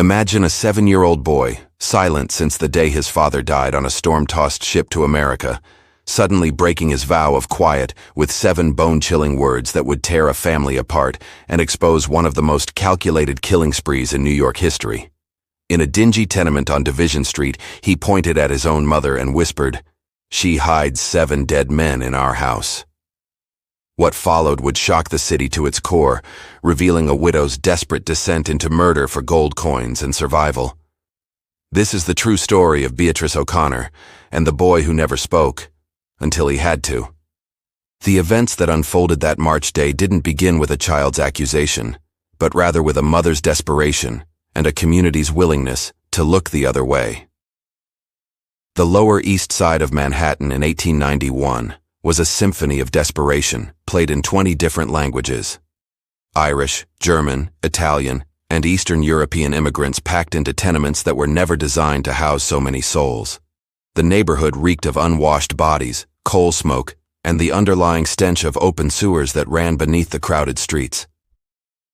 Imagine a 7-year-old boy, silent since the day his father died on a storm-tossed ship to America, suddenly breaking his vow of quiet with 7 bone-chilling words that would tear a family apart and expose one of the most calculated killing sprees in New York history. In a dingy tenement on Division Street, he pointed at his own mother and whispered, "She hides 7 dead men in our house." What followed would shock the city to its core, revealing a widow's desperate descent into murder for gold coins and survival. This is the true story of Beatrice O'Connor and the boy who never spoke, until he had to. The events that unfolded that March day didn't begin with a child's accusation, but rather with a mother's desperation and a community's willingness to look the other way. The Lower East Side of Manhattan in 1891 was a symphony of desperation, played in 20 different languages. Irish, German, Italian, and Eastern European immigrants packed into tenements that were never designed to house so many souls. The neighborhood reeked of unwashed bodies, coal smoke, and the underlying stench of open sewers that ran beneath the crowded streets.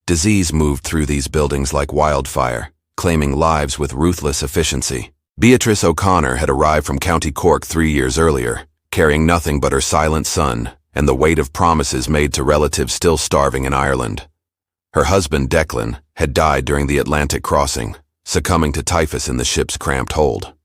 Disease moved through these buildings like wildfire, claiming lives with ruthless efficiency. Beatrice O'Connor had arrived from County Cork 3 years earlier, carrying nothing but her silent son and the weight of promises made to relatives still starving in Ireland. Her husband, Declan, had died during the Atlantic crossing, succumbing to typhus in the ship's cramped hold.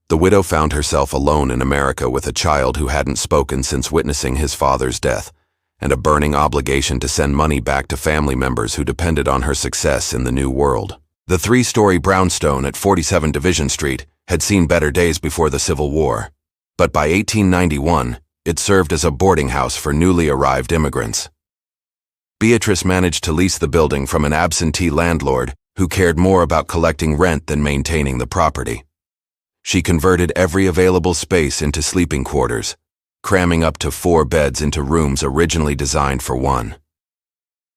The widow found herself alone in America with a child who hadn't spoken since witnessing his father's death, and a burning obligation to send money back to family members who depended on her success in the new world. The 3-story brownstone at 47 Division Street had seen better days before the Civil War, but by 1891, it served as a boarding house for newly arrived immigrants. Beatrice managed to lease the building from an absentee landlord who cared more about collecting rent than maintaining the property. She converted every available space into sleeping quarters, cramming up to 4 beds into rooms originally designed for 1.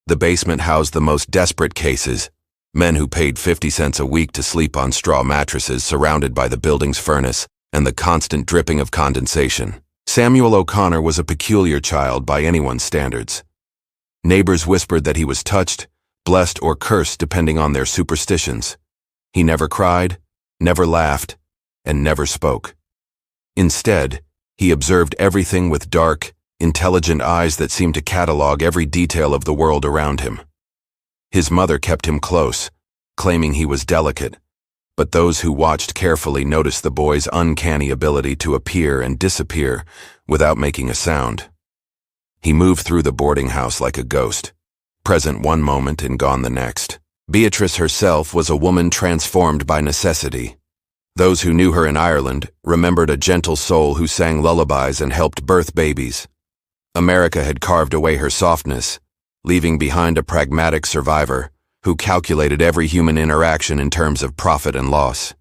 The basement housed the most desperate cases, men who paid 50 cents a week to sleep on straw mattresses surrounded by the building's furnace and the constant dripping of condensation. Samuel O'Connor was a peculiar child by anyone's standards. Neighbors whispered that he was touched, blessed, or cursed depending on their superstitions. He never cried, never laughed, and never spoke. Instead, he observed everything with dark, intelligent eyes that seemed to catalog every detail of the world around him. His mother kept him close, claiming he was delicate, but those who watched carefully noticed the boy's uncanny ability to appear and disappear without making a sound. He moved through the boarding house like a ghost, present one moment and gone the next. Beatrice herself was a woman transformed by necessity. Those who knew her in Ireland remembered a gentle soul who sang lullabies and helped birth babies. America had carved away her softness, leaving behind a pragmatic survivor who calculated every human interaction in terms of profit and loss.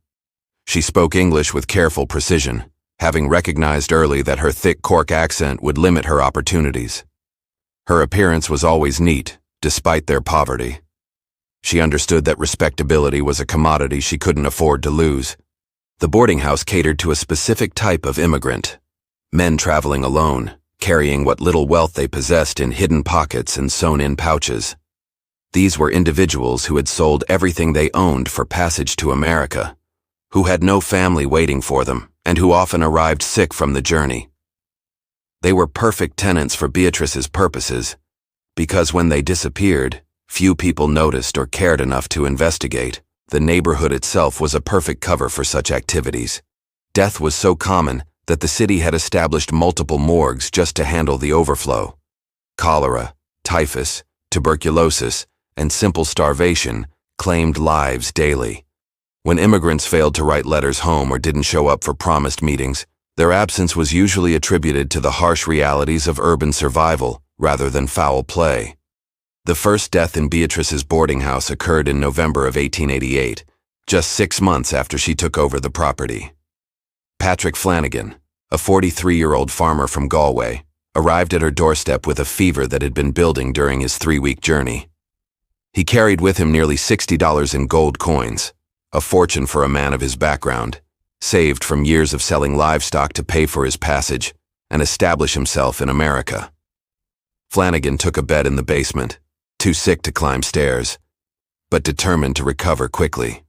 She spoke English with careful precision, having recognized early that her thick Cork accent would limit her opportunities. Her appearance was always neat, despite their poverty. She understood that respectability was a commodity she couldn't afford to lose. The boarding house catered to a specific type of immigrant, men traveling alone, carrying what little wealth they possessed in hidden pockets and sewn-in pouches. These were individuals who had sold everything they owned for passage to America, who had no family waiting for them, and who often arrived sick from the journey. They were perfect tenants for Beatrice's purposes, because when they disappeared, few people noticed or cared enough to investigate. The neighborhood itself was a perfect cover for such activities. Death was so common that the city had established multiple morgues just to handle the overflow. Cholera, typhus, tuberculosis, and simple starvation claimed lives daily. When immigrants failed to write letters home or didn't show up for promised meetings, their absence was usually attributed to the harsh realities of urban survival rather than foul play. The first death in Beatrice's boarding house occurred in November of 1888, just 6 months after she took over the property. Patrick Flanagan, a 43-year-old farmer from Galway, arrived at her doorstep with a fever that had been building during his 3-week journey. He carried with him nearly $60 in gold coins, a fortune for a man of his background, saved from years of selling livestock to pay for his passage and establish himself in America. Flanagan took a bed in the basement, too sick to climb stairs, but determined to recover quickly.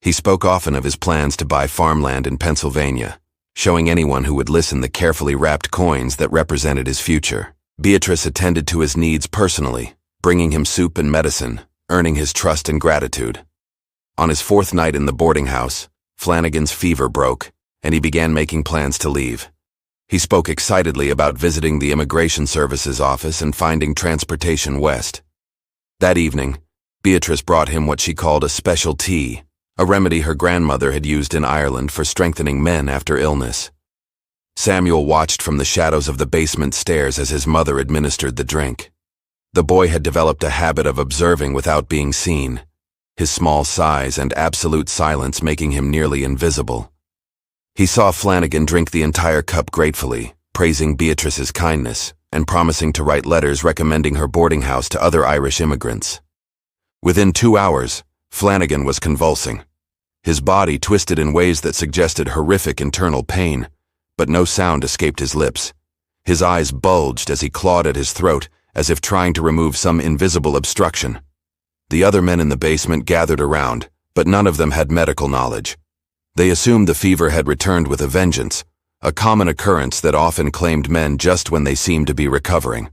He spoke often of his plans to buy farmland in Pennsylvania, showing anyone who would listen the carefully wrapped coins that represented his future. Beatrice attended to his needs personally, bringing him soup and medicine, earning his trust and gratitude. On his fourth night in the boarding house, Flanagan's fever broke, and he began making plans to leave. He spoke excitedly about visiting the Immigration Services office and finding transportation west. That evening, Beatrice brought him what she called a special tea, a remedy her grandmother had used in Ireland for strengthening men after illness. Samuel watched from the shadows of the basement stairs as his mother administered the drink. The boy had developed a habit of observing without being seen, his small size and absolute silence making him nearly invisible. He saw Flanagan drink the entire cup gratefully, praising Beatrice's kindness and promising to write letters recommending her boarding house to other Irish immigrants. Within 2 hours, Flanagan was convulsing. His body twisted in ways that suggested horrific internal pain, but no sound escaped his lips. His eyes bulged as he clawed at his throat, as if trying to remove some invisible obstruction. The other men in the basement gathered around, but none of them had medical knowledge. They assumed the fever had returned with a vengeance, a common occurrence that often claimed men just when they seemed to be recovering.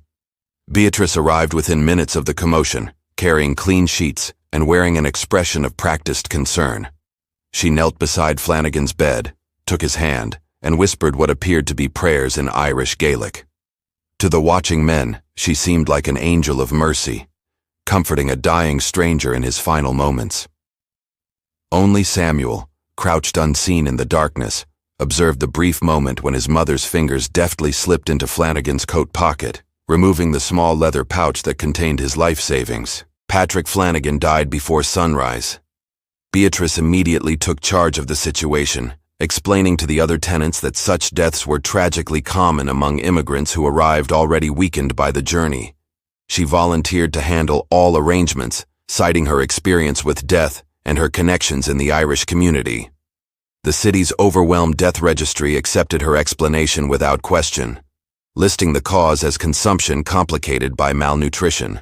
Beatrice arrived within minutes of the commotion, carrying clean sheets and wearing an expression of practiced concern. She knelt beside Flanagan's bed, took his hand, and whispered what appeared to be prayers in Irish Gaelic. To the watching men, she seemed like an angel of mercy, comforting a dying stranger in his final moments. Only Samuel, crouched unseen in the darkness, observed the brief moment when his mother's fingers deftly slipped into Flanagan's coat pocket, removing the small leather pouch that contained his life savings. Patrick Flanagan died before sunrise. Beatrice immediately took charge of the situation, explaining to the other tenants that such deaths were tragically common among immigrants who arrived already weakened by the journey. She volunteered to handle all arrangements, citing her experience with death and her connections in the Irish community. The city's overwhelmed death registry accepted her explanation without question, listing the cause as consumption complicated by malnutrition.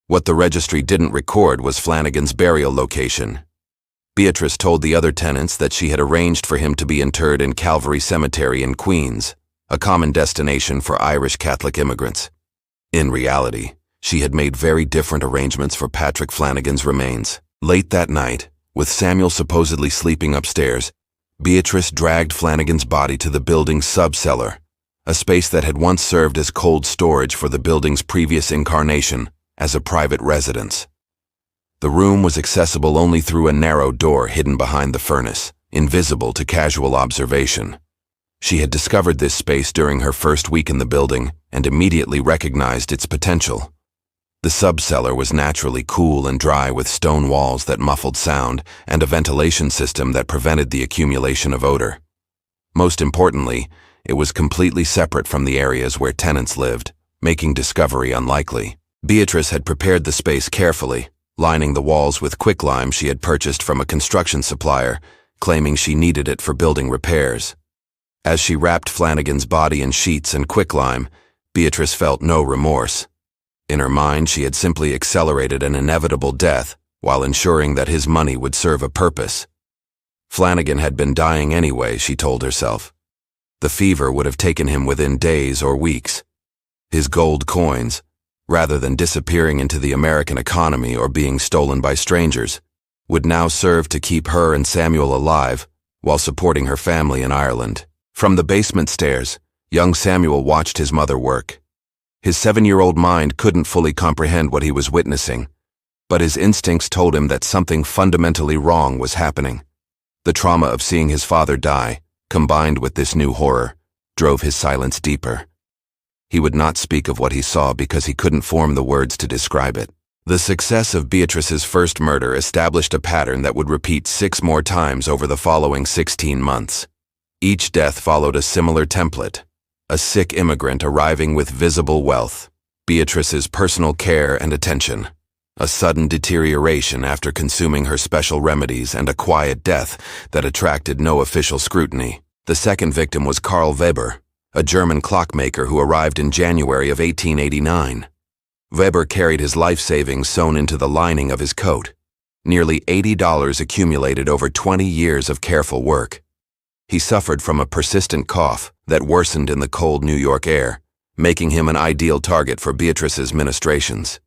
What the registry didn't record was Flanagan's burial location. Beatrice told the other tenants that she had arranged for him to be interred in Calvary Cemetery in Queens, a common destination for Irish Catholic immigrants. In reality, she had made very different arrangements for Patrick Flanagan's remains. Late that night, with Samuel supposedly sleeping upstairs, Beatrice dragged Flanagan's body to the building's subcellar, a space that had once served as cold storage for the building's previous incarnation as a private residence. The room was accessible only through a narrow door hidden behind the furnace, invisible to casual observation. She had discovered this space during her first week in the building and immediately recognized its potential. The subcellar was naturally cool and dry with stone walls that muffled sound and a ventilation system that prevented the accumulation of odor. Most importantly, it was completely separate from the areas where tenants lived, making discovery unlikely. Beatrice had prepared the space carefully, lining the walls with quicklime she had purchased from a construction supplier, claiming she needed it for building repairs. As she wrapped Flanagan's body in sheets and quicklime, Beatrice felt no remorse. In her mind, she had simply accelerated an inevitable death while ensuring that his money would serve a purpose. Flanagan had been dying anyway, she told herself. The fever would have taken him within days or weeks. His gold coins, rather than disappearing into the American economy or being stolen by strangers, would now serve to keep her and Samuel alive while supporting her family in Ireland. From the basement stairs, young Samuel watched his mother work. His 7-year-old mind couldn't fully comprehend what he was witnessing, but his instincts told him that something fundamentally wrong was happening. The trauma of seeing his father die, combined with this new horror, drove his silence deeper. He would not speak of what he saw because he couldn't form the words to describe it. The success of Beatrice's first murder established a pattern that would repeat 6 more times over the following 16 months. Each death followed a similar template: a sick immigrant arriving with visible wealth, Beatrice's personal care and attention, a sudden deterioration after consuming her special remedies, and a quiet death that attracted no official scrutiny. The second victim was Karl Weber, a German clockmaker who arrived in January of 1889. Weber carried his life savings sewn into the lining of his coat. Nearly $80 accumulated over 20 years of careful work. He suffered from a persistent cough that worsened in the cold New York air, making him an ideal target for Beatrice's ministrations.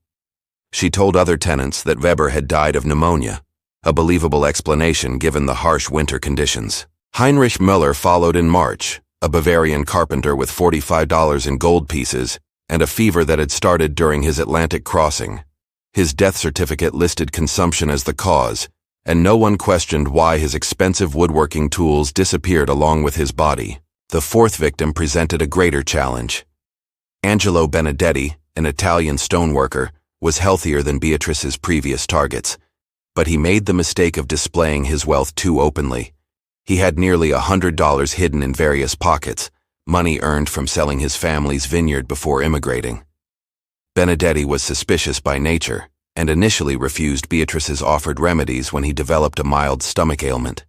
She told other tenants that Weber had died of pneumonia, a believable explanation given the harsh winter conditions. Heinrich Müller followed in March, a Bavarian carpenter with $45 in gold pieces and a fever that had started during his Atlantic crossing. His death certificate listed consumption as the cause, and no one questioned why his expensive woodworking tools disappeared along with his body. The fourth victim presented a greater challenge. Angelo Benedetti, an Italian stoneworker, was healthier than Beatrice's previous targets, but he made the mistake of displaying his wealth too openly. He had nearly $100 hidden in various pockets, money earned from selling his family's vineyard before immigrating. Benedetti was suspicious by nature and initially refused Beatrice's offered remedies when he developed a mild stomach ailment.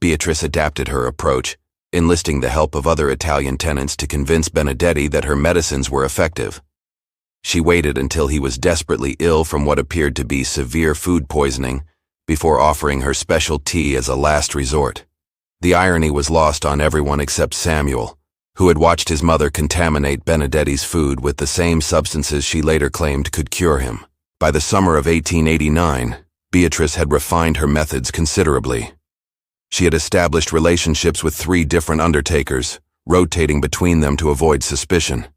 Beatrice adapted her approach, enlisting the help of other Italian tenants to convince Benedetti that her medicines were effective. She waited until he was desperately ill from what appeared to be severe food poisoning before offering her special tea as a last resort. The irony was lost on everyone except Samuel, who had watched his mother contaminate Benedetti's food with the same substances she later claimed could cure him. By the summer of 1889, Beatrice had refined her methods considerably. She had established relationships with 3 different undertakers, rotating between them to avoid suspicion.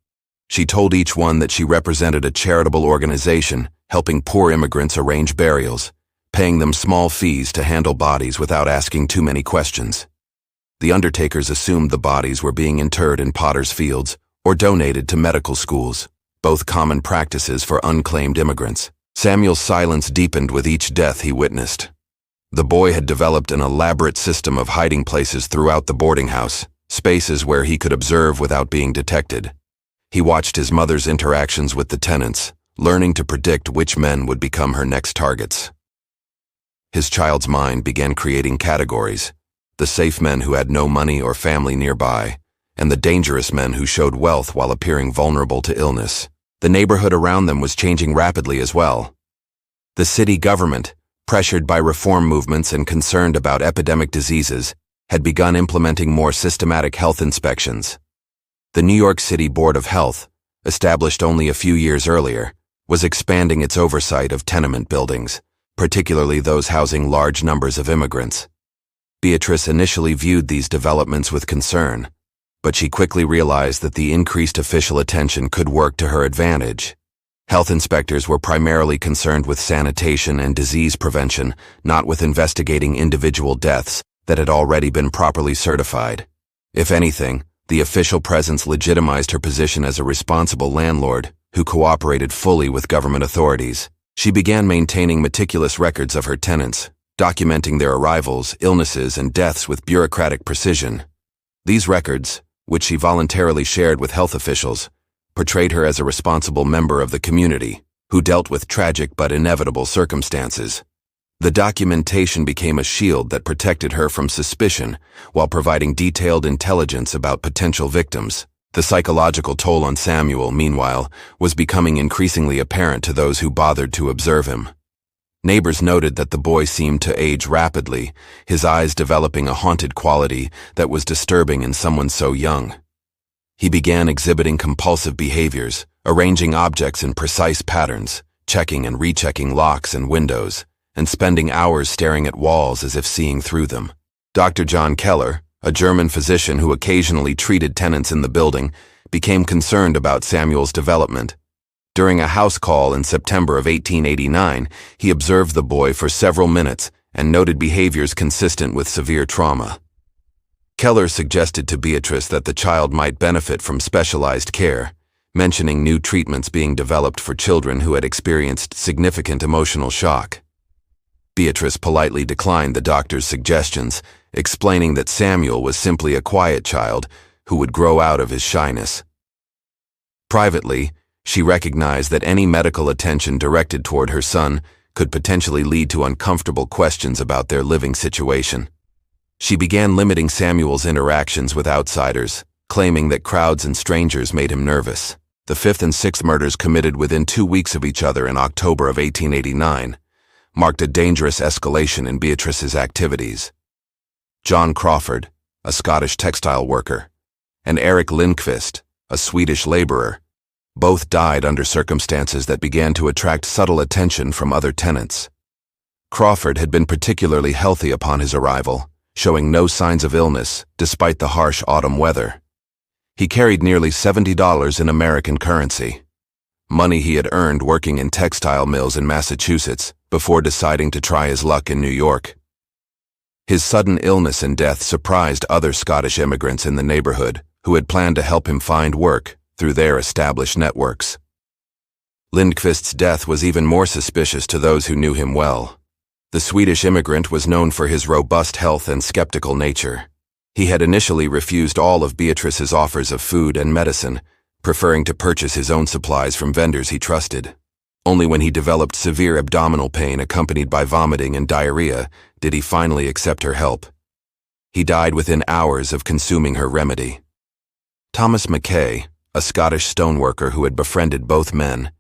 She told each one that she represented a charitable organization helping poor immigrants arrange burials, paying them small fees to handle bodies without asking too many questions. The undertakers assumed the bodies were being interred in potters' fields or donated to medical schools, both common practices for unclaimed immigrants. Samuel's silence deepened with each death he witnessed. The boy had developed an elaborate system of hiding places throughout the boarding house, spaces where he could observe without being detected. He watched his mother's interactions with the tenants, learning to predict which men would become her next targets. His child's mind began creating categories: the safe men who had no money or family nearby, and the dangerous men who showed wealth while appearing vulnerable to illness. The neighborhood around them was changing rapidly as well. The city government, pressured by reform movements and concerned about epidemic diseases, had begun implementing more systematic health inspections. The New York City Board of Health, established only a few years earlier, was expanding its oversight of tenement buildings, particularly those housing large numbers of immigrants. Beatrice initially viewed these developments with concern, but she quickly realized that the increased official attention could work to her advantage. Health inspectors were primarily concerned with sanitation and disease prevention, not with investigating individual deaths that had already been properly certified. If anything, the official presence legitimized her position as a responsible landlord who cooperated fully with government authorities. She began maintaining meticulous records of her tenants, documenting their arrivals, illnesses, and deaths with bureaucratic precision. These records, which she voluntarily shared with health officials, portrayed her as a responsible member of the community who dealt with tragic but inevitable circumstances. The documentation became a shield that protected her from suspicion while providing detailed intelligence about potential victims. The psychological toll on Samuel, meanwhile, was becoming increasingly apparent to those who bothered to observe him. Neighbors noted that the boy seemed to age rapidly, his eyes developing a haunted quality that was disturbing in someone so young. He began exhibiting compulsive behaviors, arranging objects in precise patterns, checking and rechecking locks and windows, and spending hours staring at walls as if seeing through them. Dr. John Keller, a German physician who occasionally treated tenants in the building, became concerned about Samuel's development. During a house call in September of 1889, he observed the boy for several minutes and noted behaviors consistent with severe trauma. Keller suggested to Beatrice that the child might benefit from specialized care, mentioning new treatments being developed for children who had experienced significant emotional shock. Beatrice politely declined the doctor's suggestions, explaining that Samuel was simply a quiet child who would grow out of his shyness. Privately, she recognized that any medical attention directed toward her son could potentially lead to uncomfortable questions about their living situation. She began limiting Samuel's interactions with outsiders, claiming that crowds and strangers made him nervous. The fifth and sixth murders committed within 2 weeks of each other in October of 1889 marked a dangerous escalation in Beatrice's activities. John Crawford, a Scottish textile worker, and Eric Lindqvist, a Swedish laborer, both died under circumstances that began to attract subtle attention from other tenants. Crawford had been particularly healthy upon his arrival, showing no signs of illness despite the harsh autumn weather. He carried nearly $70 in American currency, money he had earned working in textile mills in Massachusetts before deciding to try his luck in New York. His sudden illness and death surprised other Scottish immigrants in the neighborhood who had planned to help him find work through their established networks. Lindqvist's death was even more suspicious to those who knew him well. The Swedish immigrant was known for his robust health and skeptical nature. He had initially refused all of Beatrice's offers of food and medicine, preferring to purchase his own supplies from vendors he trusted. Only when he developed severe abdominal pain accompanied by vomiting and diarrhea did he finally accept her help. He died within hours of consuming her remedy. Thomas Mackay, a Scottish stoneworker who had befriended both men,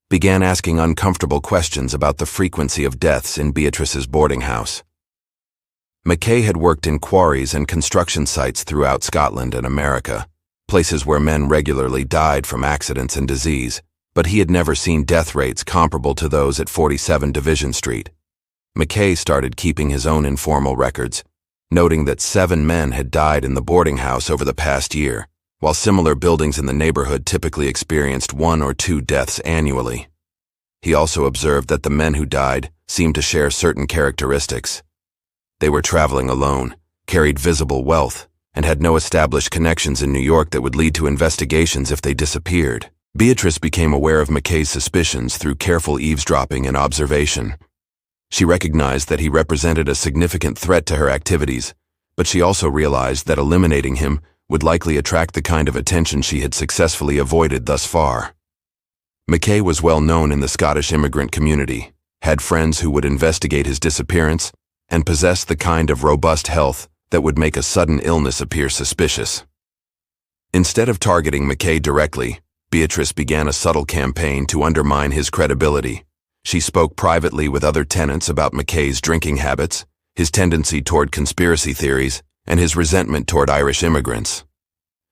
began asking uncomfortable questions about the frequency of deaths in Beatrice's boarding house. Mackay had worked in quarries and construction sites throughout Scotland and America, places where men regularly died from accidents and disease, but he had never seen death rates comparable to those at 47 Division Street. Mackay started keeping his own informal records, noting that 7 men had died in the boarding house over the past year, while similar buildings in the neighborhood typically experienced 1 or 2 deaths annually. He also observed that the men who died seemed to share certain characteristics. They were traveling alone, carried visible wealth, and had no established connections in New York that would lead to investigations if they disappeared. Beatrice became aware of Mackay's suspicions through careful eavesdropping and observation. She recognized that he represented a significant threat to her activities, but she also realized that eliminating him would likely attract the kind of attention she had successfully avoided thus far. Mackay was well known in the Scottish immigrant community, had friends who would investigate his disappearance, and possessed the kind of robust health that would make a sudden illness appear suspicious. Instead of targeting Mackay directly, Beatrice began a subtle campaign to undermine his credibility. She spoke privately with other tenants about Mackay's drinking habits, his tendency toward conspiracy theories, and his resentment toward Irish immigrants.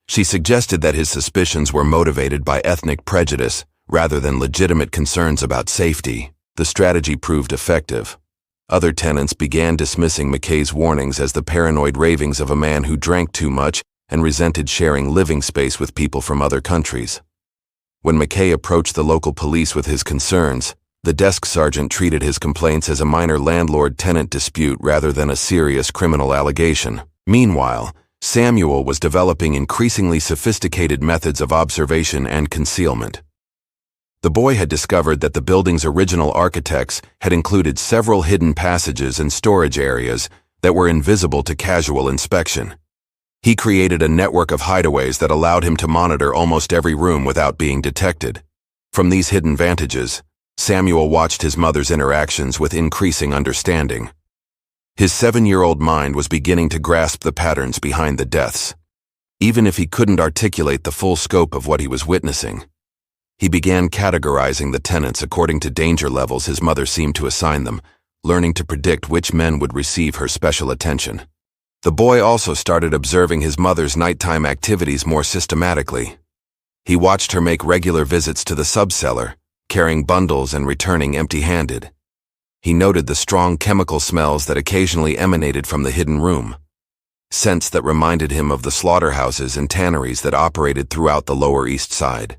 She suggested that his suspicions were motivated by ethnic prejudice rather than legitimate concerns about safety. The strategy proved effective. Other tenants began dismissing Mackay's warnings as the paranoid ravings of a man who drank too much and resented sharing living space with people from other countries. When Mackay approached the local police with his concerns, the desk sergeant treated his complaints as a minor landlord-tenant dispute rather than a serious criminal allegation. Meanwhile, Samuel was developing increasingly sophisticated methods of observation and concealment. The boy had discovered that the building's original architects had included several hidden passages and storage areas that were invisible to casual inspection. He created a network of hideaways that allowed him to monitor almost every room without being detected. From these hidden vantages, Samuel watched his mother's interactions with increasing understanding. His 7-year-old mind was beginning to grasp the patterns behind the deaths. Even if he couldn't articulate the full scope of what he was witnessing, he began categorizing the tenants according to danger levels his mother seemed to assign them, learning to predict which men would receive her special attention. The boy also started observing his mother's nighttime activities more systematically. He watched her make regular visits to the subcellar, carrying bundles and returning empty-handed. He noted the strong chemical smells that occasionally emanated from the hidden room, scents that reminded him of the slaughterhouses and tanneries that operated throughout the Lower East Side.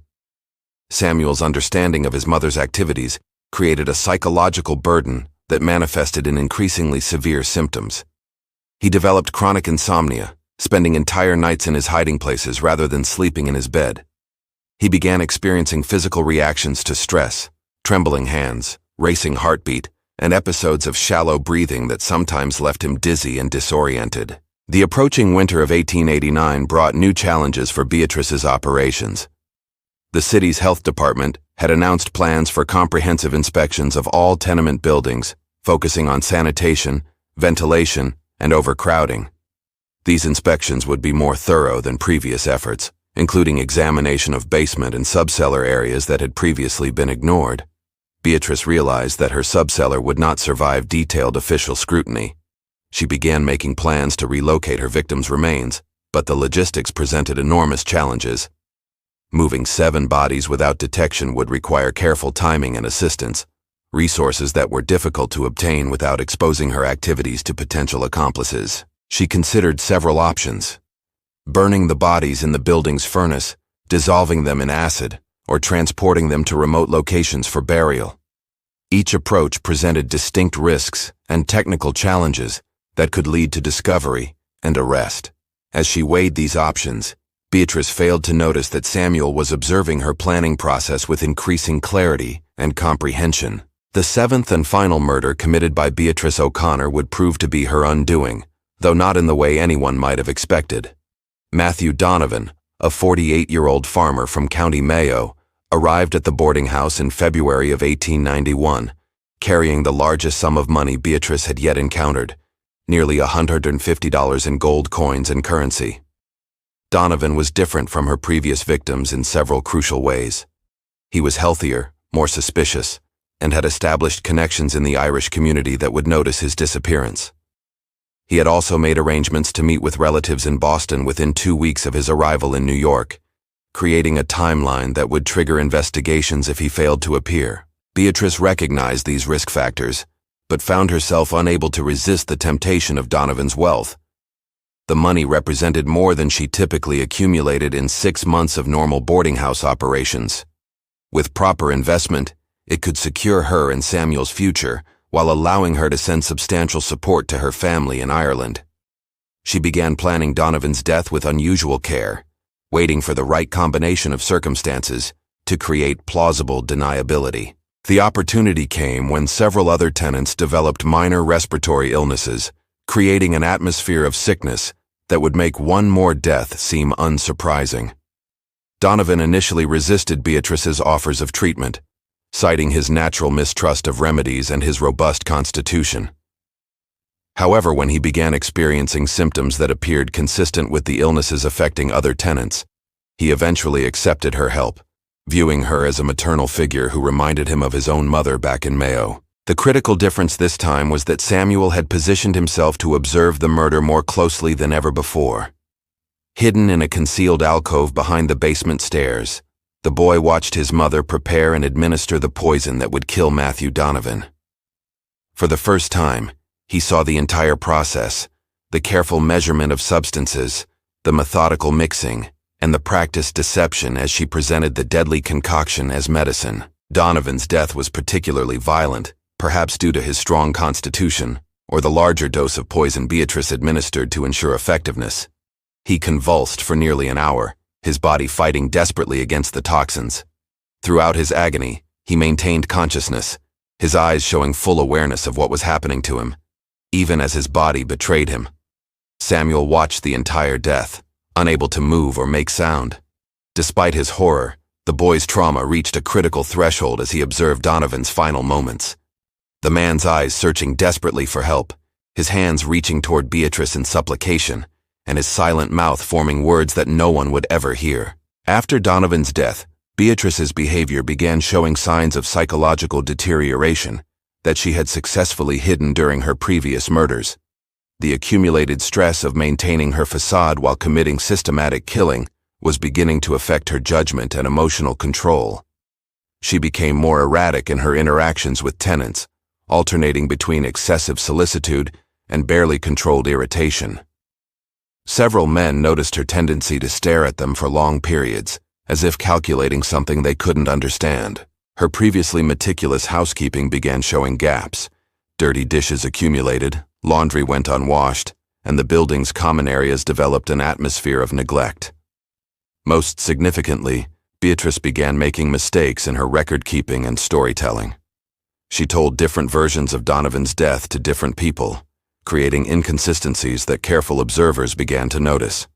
Samuel's understanding of his mother's activities created a psychological burden that manifested in increasingly severe symptoms. He developed chronic insomnia, spending entire nights in his hiding places rather than sleeping in his bed. He began experiencing physical reactions to stress, trembling hands, racing heartbeat, and episodes of shallow breathing that sometimes left him dizzy and disoriented. The approaching winter of 1889 brought new challenges for Beatrice's operations. The city's health department had announced plans for comprehensive inspections of all tenement buildings, focusing on sanitation, ventilation, and overcrowding. These inspections would be more thorough than previous efforts, including examination of basement and subcellar areas that had previously been ignored. Beatrice realized that her subcellar would not survive detailed official scrutiny. She began making plans to relocate her victims' remains, but the logistics presented enormous challenges. Moving 7 bodies without detection would require careful timing and assistance, resources that were difficult to obtain without exposing her activities to potential accomplices. She considered several options: burning the bodies in the building's furnace, dissolving them in acid, or transporting them to remote locations for burial. Each approach presented distinct risks and technical challenges that could lead to discovery and arrest. As she weighed these options, Beatrice failed to notice that Samuel was observing her planning process with increasing clarity and comprehension. The 7th and final murder committed by Beatrice O'Connor would prove to be her undoing, though not in the way anyone might have expected. Matthew Donovan, a 48-year-old farmer from County Mayo, arrived at the boarding house in February of 1891, carrying the largest sum of money Beatrice had yet encountered, nearly $150 in gold coins and currency. Donovan was different from her previous victims in several crucial ways. He was healthier, more suspicious, and had established connections in the Irish community that would notice his disappearance. He had also made arrangements to meet with relatives in Boston within 2 weeks of his arrival in New York, creating a timeline that would trigger investigations if he failed to appear. Beatrice recognized these risk factors, but found herself unable to resist the temptation of Donovan's wealth. The money represented more than she typically accumulated in 6 months of normal boarding house operations. With proper investment, it could secure her and Samuel's future while allowing her to send substantial support to her family in Ireland. She began planning Donovan's death with unusual care, waiting for the right combination of circumstances to create plausible deniability. The opportunity came when several other tenants developed minor respiratory illnesses, creating an atmosphere of sickness that would make one more death seem unsurprising. Donovan initially resisted Beatrice's offers of treatment, citing his natural mistrust of remedies and his robust constitution. However, when he began experiencing symptoms that appeared consistent with the illnesses affecting other tenants, he eventually accepted her help, viewing her as a maternal figure who reminded him of his own mother back in Mayo. The critical difference this time was that Samuel had positioned himself to observe the murder more closely than ever before. Hidden in a concealed alcove behind the basement stairs, the boy watched his mother prepare and administer the poison that would kill Matthew Donovan. For the first time, he saw the entire process, the careful measurement of substances, the methodical mixing, and the practiced deception as she presented the deadly concoction as medicine. Donovan's death was particularly violent, perhaps due to his strong constitution, or the larger dose of poison Beatrice administered to ensure effectiveness. He convulsed for nearly an hour, his body fighting desperately against the toxins. Throughout his agony, he maintained consciousness, his eyes showing full awareness of what was happening to him, even as his body betrayed him. Samuel watched the entire death, unable to move or make sound. Despite his horror, the boy's trauma reached a critical threshold as he observed Donovan's final moments. The man's eyes searching desperately for help, his hands reaching toward Beatrice in supplication, and his silent mouth forming words that no one would ever hear. After Donovan's death, Beatrice's behavior began showing signs of psychological deterioration that she had successfully hidden during her previous murders. The accumulated stress of maintaining her facade while committing systematic killing was beginning to affect her judgment and emotional control. She became more erratic in her interactions with tenants, alternating between excessive solicitude and barely controlled irritation. Several men noticed her tendency to stare at them for long periods, as if calculating something they couldn't understand. Her previously meticulous housekeeping began showing gaps. Dirty dishes accumulated, laundry went unwashed, and the building's common areas developed an atmosphere of neglect. Most significantly, Beatrice began making mistakes in her record-keeping and storytelling. She told different versions of Donovan's death to different people, creating inconsistencies that careful observers began to notice.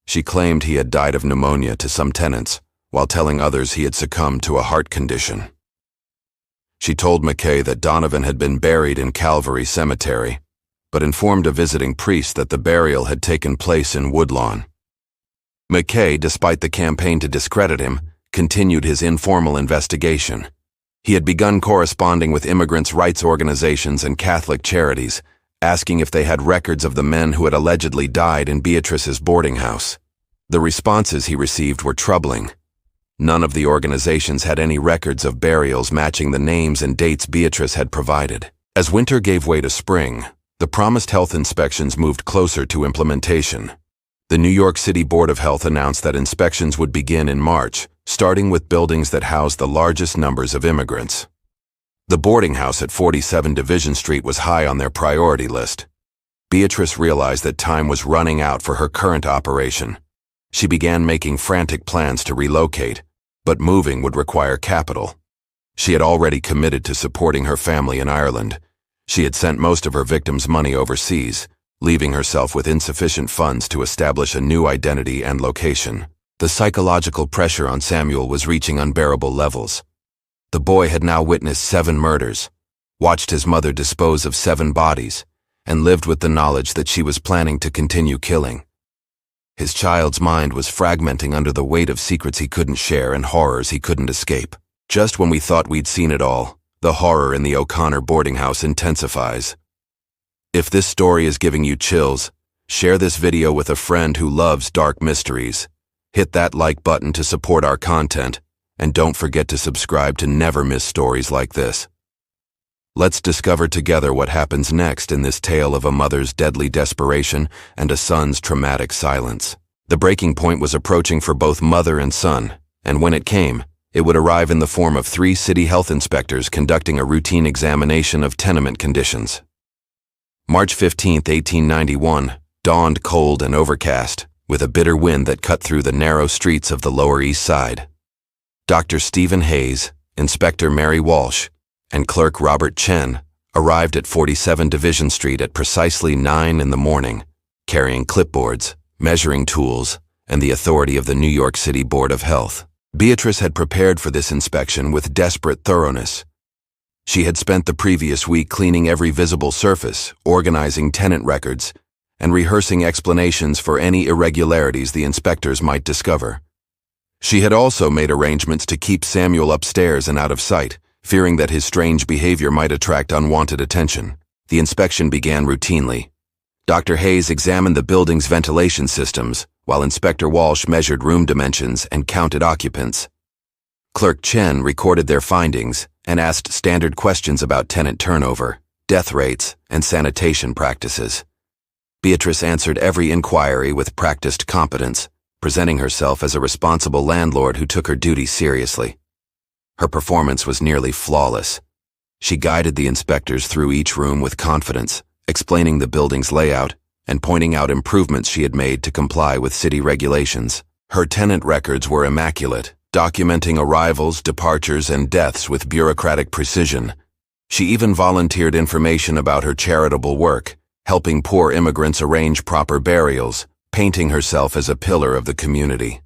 She claimed he had died of pneumonia to some tenants, while telling others he had succumbed to a heart condition. She told McKay that Donovan had been buried in Calvary Cemetery, but informed a visiting priest that the burial had taken place in Woodlawn. McKay, despite the campaign to discredit him, continued his informal investigation. He had begun corresponding with immigrants' rights organizations and Catholic charities, asking if they had records of the men who had allegedly died in Beatrice's boarding house. The responses he received were troubling. None of the organizations had any records of burials matching the names and dates Beatrice had provided. As winter gave way to spring, the promised health inspections moved closer to implementation. The New York City Board of Health announced that inspections would begin in March, starting with buildings that housed the largest numbers of immigrants. The boarding house at 47 Division Street was high on their priority list. Beatrice realized that time was running out for her current operation. She began making frantic plans to relocate, but moving would require capital. She had already committed to supporting her family in Ireland. She had sent most of her victims' money overseas, leaving herself with insufficient funds to establish a new identity and location. The psychological pressure on Samuel was reaching unbearable levels. The boy had now witnessed 7 murders, watched his mother dispose of 7 bodies, and lived with the knowledge that she was planning to continue killing. His child's mind was fragmenting under the weight of secrets he couldn't share and horrors he couldn't escape. Just when we thought we'd seen it all, the horror in the O'Connor boarding house intensifies. If this story is giving you chills, share this video with a friend who loves dark mysteries. Hit that like button to support our content, and don't forget to subscribe to never miss stories like this. Let's discover together what happens next in this tale of a mother's deadly desperation and a son's traumatic silence. The breaking point was approaching for both mother and son, and when it came, it would arrive in the form of 3 city health inspectors conducting a routine examination of tenement conditions. March 15, 1891, dawned cold and overcast, with a bitter wind that cut through the narrow streets of the Lower East Side. Dr. Stephen Hayes, Inspector Mary Walsh, and Clerk Robert Chen arrived at 47 Division Street at precisely 9 in the morning, carrying clipboards, measuring tools, and the authority of the New York City Board of Health. Beatrice had prepared for this inspection with desperate thoroughness. She had spent the previous week cleaning every visible surface, organizing tenant records, and rehearsing explanations for any irregularities the inspectors might discover. She had also made arrangements to keep Samuel upstairs and out of sight, fearing that his strange behavior might attract unwanted attention. The inspection began routinely. Dr. Hayes examined the building's ventilation systems, while Inspector Walsh measured room dimensions and counted occupants. Clerk Chen recorded their findings and asked standard questions about tenant turnover, death rates, and sanitation practices. Beatrice answered every inquiry with practiced competence, presenting herself as a responsible landlord who took her duties seriously. Her performance was nearly flawless. She guided the inspectors through each room with confidence, explaining the building's layout and pointing out improvements she had made to comply with city regulations. Her tenant records were immaculate, documenting arrivals, departures, and deaths with bureaucratic precision. She even volunteered information about her charitable work, helping poor immigrants arrange proper burials, painting herself as a pillar of the community.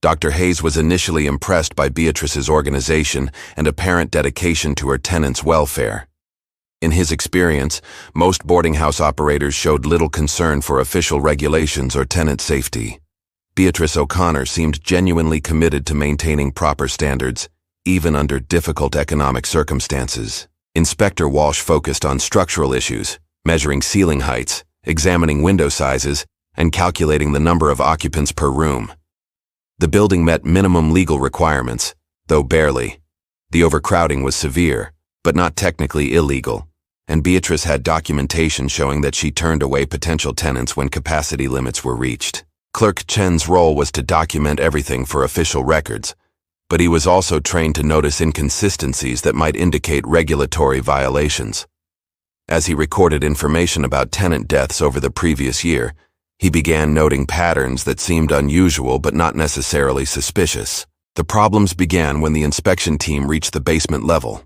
Dr. Hayes was initially impressed by Beatrice's organization and apparent dedication to her tenants' welfare. In his experience, most boarding house operators showed little concern for official regulations or tenant safety. Beatrice O'Connor seemed genuinely committed to maintaining proper standards, even under difficult economic circumstances. Inspector Walsh focused on structural issues, measuring ceiling heights, examining window sizes, and calculating the number of occupants per room. The building met minimum legal requirements, though barely. The overcrowding was severe, but not technically illegal, and Beatrice had documentation showing that she turned away potential tenants when capacity limits were reached. Clerk Chen's role was to document everything for official records, but he was also trained to notice inconsistencies that might indicate regulatory violations. As he recorded information about tenant deaths over the previous year, he began noting patterns that seemed unusual but not necessarily suspicious. The problems began when the inspection team reached the basement level.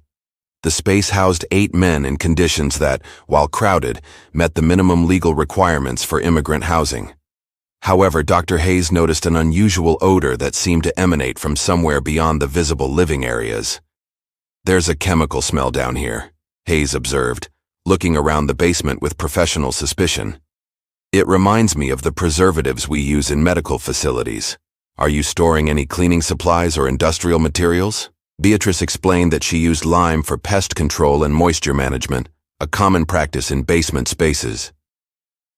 The space housed 8 men in conditions that, while crowded, met the minimum legal requirements for immigrant housing. However, Dr. Hayes noticed an unusual odor that seemed to emanate from somewhere beyond the visible living areas. "There's a chemical smell down here," Hayes observed, looking around the basement with professional suspicion. It reminds me of the preservatives we use in medical facilities. Are you storing any cleaning supplies or industrial materials? Beatrice explained that she used lime for pest control and moisture management, a common practice in basement spaces.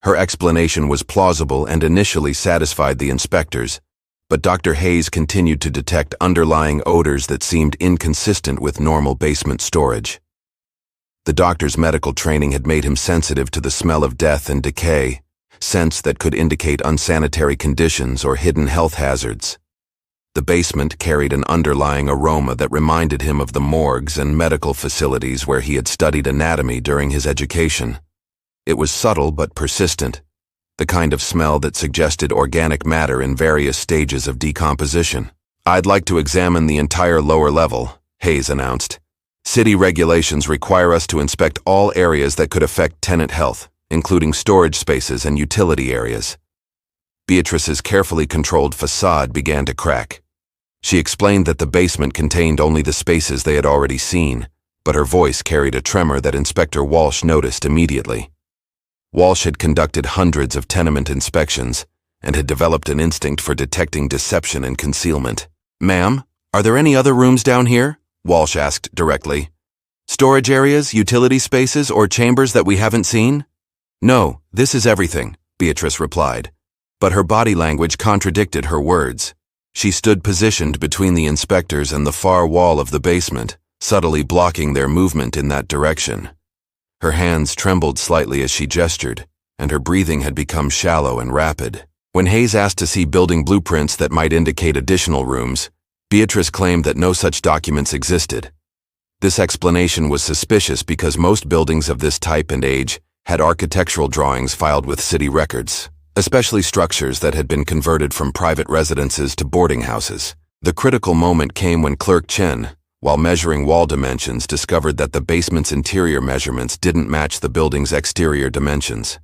Her explanation was plausible and initially satisfied the inspectors, but Dr. Hayes continued to detect underlying odors that seemed inconsistent with normal basement storage. The doctor's medical training had made him sensitive to the smell of death and decay, scents that could indicate unsanitary conditions or hidden health hazards. The basement carried an underlying aroma that reminded him of the morgues and medical facilities where he had studied anatomy during his education. It was subtle but persistent, the kind of smell that suggested organic matter in various stages of decomposition. "I'd like to examine the entire lower level," Hayes announced. "City regulations require us to inspect all areas that could affect tenant health, including storage spaces and utility areas." Beatrice's carefully controlled facade began to crack. She explained that the basement contained only the spaces they had already seen, but her voice carried a tremor that Inspector Walsh noticed immediately. Walsh had conducted hundreds of tenement inspections and had developed an instinct for detecting deception and concealment. "Ma'am, are there any other rooms down here?" Walsh asked directly. "Storage areas, utility spaces, or chambers that we haven't seen?" "No, this is everything," Beatrice replied, but her body language contradicted her words. She stood positioned between the inspectors and the far wall of the basement, subtly blocking their movement in that direction. Her hands trembled slightly as she gestured, and her breathing had become shallow and rapid. When Hayes asked to see building blueprints that might indicate additional rooms, Beatrice claimed that no such documents existed. This explanation was suspicious because most buildings of this type and age had architectural drawings filed with city records, especially structures that had been converted from private residences to boarding houses. The critical moment came when Clerk Chen, while measuring wall dimensions, discovered that the basement's interior measurements didn't match the building's exterior dimensions.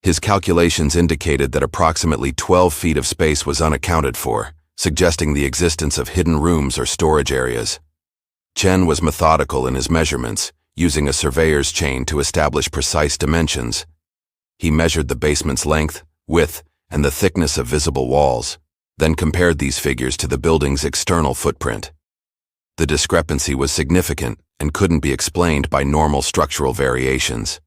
His calculations indicated that approximately 12 feet of space was unaccounted for, suggesting the existence of hidden rooms or storage areas. Chen was methodical in his measurements, using a surveyor's chain to establish precise dimensions. He measured the basement's length, width, and the thickness of visible walls, then compared these figures to the building's external footprint. The discrepancy was significant and couldn't be explained by normal structural variations.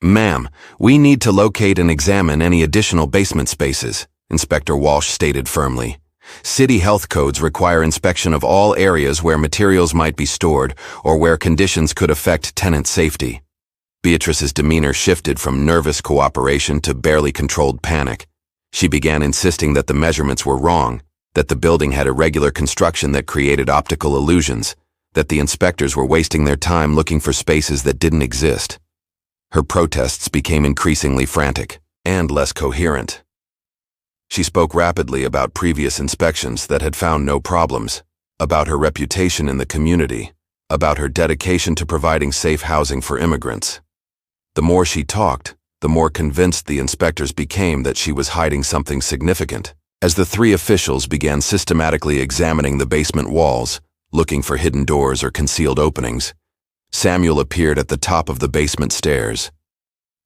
"Ma'am, we need to locate and examine any additional basement spaces," Inspector Walsh stated firmly. "City health codes require inspection of all areas where materials might be stored or where conditions could affect tenant safety." Beatrice's demeanor shifted from nervous cooperation to barely controlled panic. She began insisting that the measurements were wrong, that the building had irregular construction that created optical illusions, that the inspectors were wasting their time looking for spaces that didn't exist. Her protests became increasingly frantic and less coherent. She spoke rapidly about previous inspections that had found no problems, about her reputation in the community, about her dedication to providing safe housing for immigrants. The more she talked, the more convinced the inspectors became that she was hiding something significant. As the three officials began systematically examining the basement walls, looking for hidden doors or concealed openings, Samuel appeared at the top of the basement stairs.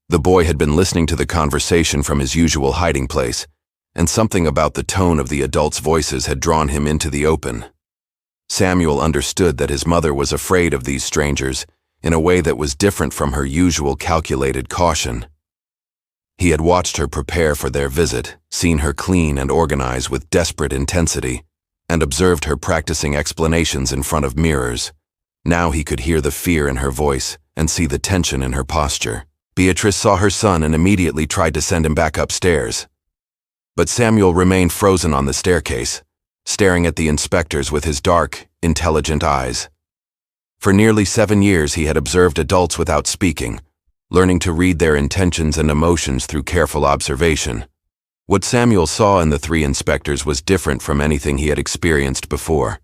The boy had been listening to the conversation from his usual hiding place, and something about the tone of the adults' voices had drawn him into the open. Samuel understood that his mother was afraid of these strangers in a way that was different from her usual calculated caution. He had watched her prepare for their visit, seen her clean and organize with desperate intensity, and observed her practicing explanations in front of mirrors. Now he could hear the fear in her voice and see the tension in her posture. Beatrice saw her son and immediately tried to send him back upstairs. But Samuel remained frozen on the staircase, staring at the inspectors with his dark, intelligent eyes. For nearly 7 years he had observed adults without speaking, learning to read their intentions and emotions through careful observation. What Samuel saw in the three inspectors was different from anything he had experienced before.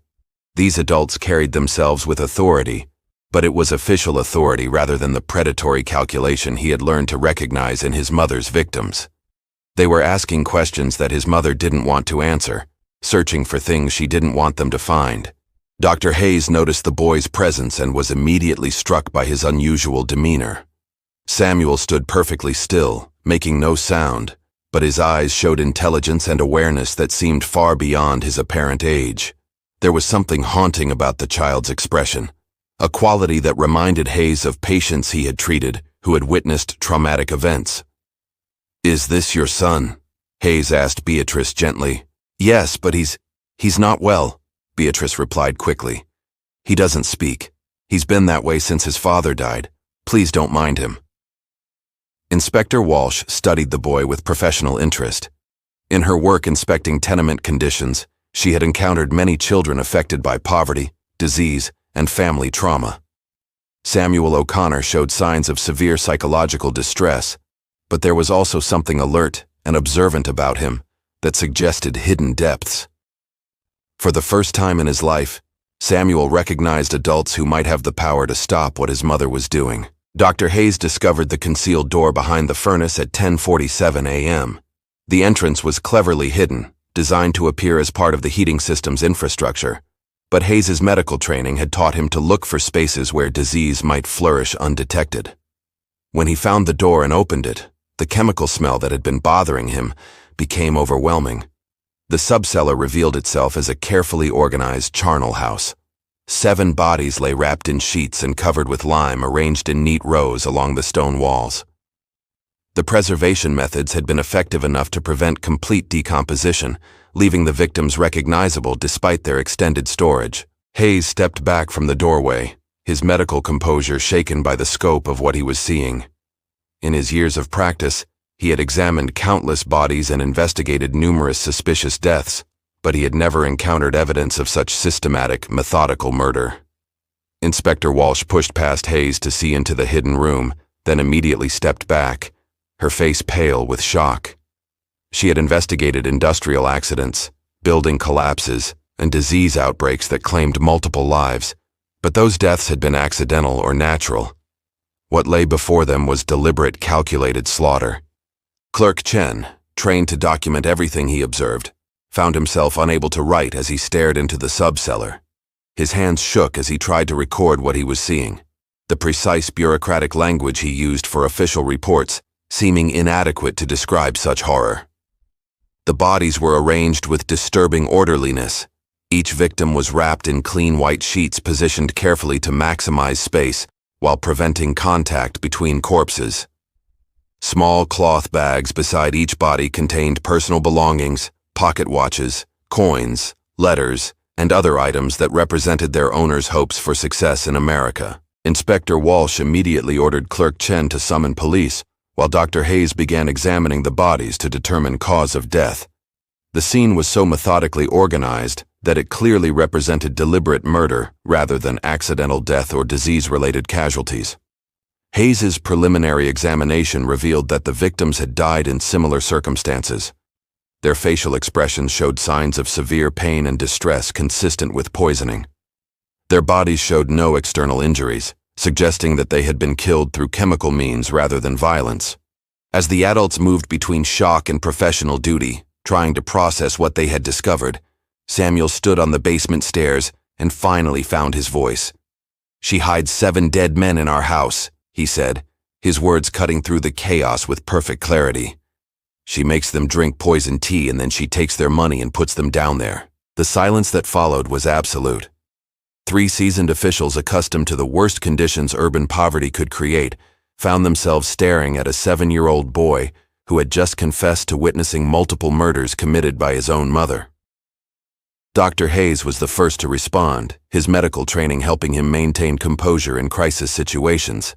These adults carried themselves with authority, but it was official authority rather than the predatory calculation he had learned to recognize in his mother's victims. They were asking questions that his mother didn't want to answer, searching for things she didn't want them to find. Dr. Hayes noticed the boy's presence and was immediately struck by his unusual demeanor. Samuel stood perfectly still, making no sound, but his eyes showed intelligence and awareness that seemed far beyond his apparent age. There was something haunting about the child's expression, a quality that reminded Hayes of patients he had treated who had witnessed traumatic events. "Is this your son?" Hayes asked Beatrice gently. "Yes, but he's not well," Beatrice replied quickly. "He doesn't speak. He's been that way since his father died. Please don't mind him." Inspector Walsh studied the boy with professional interest. In her work inspecting tenement conditions, she had encountered many children affected by poverty, disease, and family trauma. Samuel O'Connor showed signs of severe psychological distress, but there was also something alert and observant about him that suggested hidden depths. For the first time in his life, Samuel recognized adults who might have the power to stop what his mother was doing. Dr. Hayes discovered the concealed door behind the furnace at 10:47 a.m. The entrance was cleverly hidden, designed to appear as part of the heating system's infrastructure, but Hayes's medical training had taught him to look for spaces where disease might flourish undetected. When he found the door and opened it, the chemical smell that had been bothering him became overwhelming. The subcellar revealed itself as a carefully organized charnel house. 7 bodies lay wrapped in sheets and covered with lime, arranged in neat rows along the stone walls. The preservation methods had been effective enough to prevent complete decomposition, leaving the victims recognizable despite their extended storage. Hayes stepped back from the doorway, his medical composure shaken by the scope of what he was seeing. In his years of practice, he had examined countless bodies and investigated numerous suspicious deaths, but he had never encountered evidence of such systematic, methodical murder. Inspector Walsh pushed past Hayes to see into the hidden room, then immediately stepped back, her face pale with shock. She had investigated industrial accidents, building collapses, and disease outbreaks that claimed multiple lives, but those deaths had been accidental or natural. What lay before them was deliberate, calculated slaughter. Clerk Chen, trained to document everything he observed, found himself unable to write as he stared into the subcellar. His hands shook as he tried to record what he was seeing, the precise bureaucratic language he used for official reports seeming inadequate to describe such horror. The bodies were arranged with disturbing orderliness. Each victim was wrapped in clean white sheets positioned carefully to maximize space while preventing contact between corpses. Small cloth bags beside each body contained personal belongings, pocket watches, coins, letters, and other items that represented their owners' hopes for success in America. Inspector Walsh immediately ordered Clerk Chen to summon police, while Dr. Hayes began examining the bodies to determine cause of death. The scene was so methodically organized that it clearly represented deliberate murder rather than accidental death or disease-related casualties. Hayes's preliminary examination revealed that the victims had died in similar circumstances. Their facial expressions showed signs of severe pain and distress consistent with poisoning. Their bodies showed no external injuries, suggesting that they had been killed through chemical means rather than violence. As the adults moved between shock and professional duty, trying to process what they had discovered, Samuel stood on the basement stairs and finally found his voice. "She hides 7 dead men in our house," he said, his words cutting through the chaos with perfect clarity. "She makes them drink poison tea and then she takes their money and puts them down there." The silence that followed was absolute. 3 seasoned officials accustomed to the worst conditions urban poverty could create found themselves staring at a 7-year-old boy who had just confessed to witnessing multiple murders committed by his own mother. Dr. Hayes was the first to respond, his medical training helping him maintain composure in crisis situations.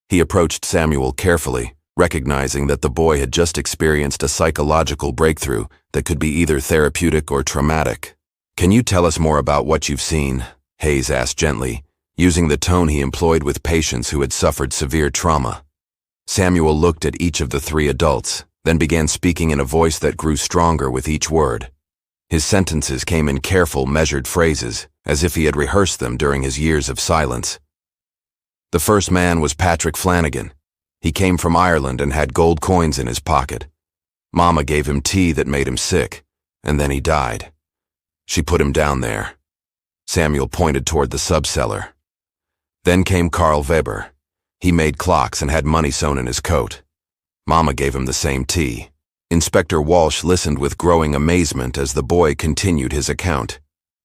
He approached Samuel carefully, recognizing that the boy had just experienced a psychological breakthrough that could be either therapeutic or traumatic. "Can you tell us more about what you've seen?" Hayes asked gently, using the tone he employed with patients who had suffered severe trauma. Samuel looked at each of the 3 adults, then began speaking in a voice that grew stronger with each word. His sentences came in careful, measured phrases, as if he had rehearsed them during his years of silence. The first man was Patrick Flanagan. He came from Ireland and had gold coins in his pocket. Mama gave him tea that made him sick, and then he died. She put him down there. Samuel pointed toward the subcellar. Then came Carl Weber. He made clocks and had money sewn in his coat. Mama gave him the same tea. Inspector Walsh listened with growing amazement as the boy continued his account.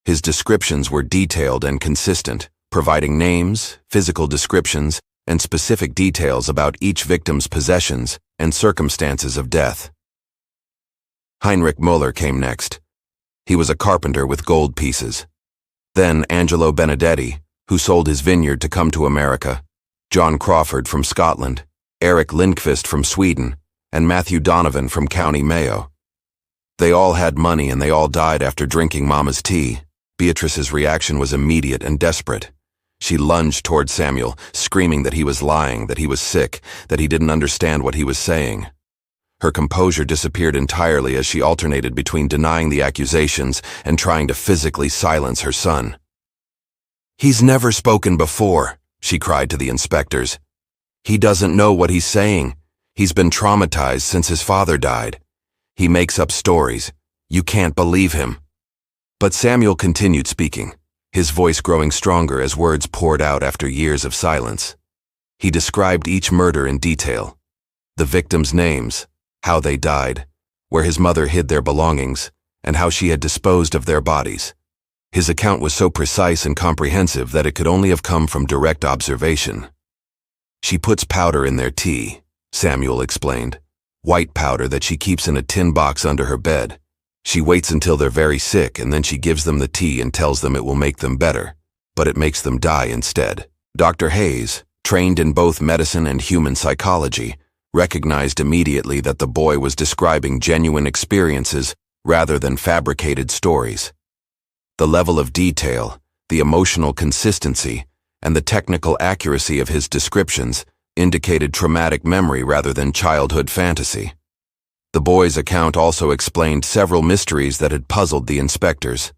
His descriptions were detailed and consistent, providing names, physical descriptions, and specific details about each victim's possessions and circumstances of death. Heinrich Muller came next. He was a carpenter with gold pieces. Then Angelo Benedetti, who sold his vineyard to come to America, John Crawford from Scotland, Eric Lindqvist from Sweden, and Matthew Donovan from County Mayo. They all had money and they all died after drinking Mama's tea. Beatrice's reaction was immediate and desperate. She lunged toward Samuel, screaming that he was lying, that he was sick, that he didn't understand what he was saying. Her composure disappeared entirely as she alternated between denying the accusations and trying to physically silence her son. "He's never spoken before," she cried to the inspectors. "He doesn't know what he's saying. He's been traumatized since his father died. He makes up stories. You can't believe him." But Samuel continued speaking, his voice growing stronger as words poured out after years of silence. He described each murder in detail, the victims' names, how they died, where his mother hid their belongings, and how she had disposed of their bodies. His account was so precise and comprehensive that it could only have come from direct observation. "She puts powder in their tea," Samuel explained. "White powder that she keeps in a tin box under her bed. She waits until they're very sick and then she gives them the tea and tells them it will make them better, but it makes them die instead." Dr. Hayes, trained in both medicine and human psychology, recognized immediately that the boy was describing genuine experiences rather than fabricated stories. The level of detail, the emotional consistency, and the technical accuracy of his descriptions indicated traumatic memory rather than childhood fantasy. The boy's account also explained several mysteries that had puzzled the inspectors.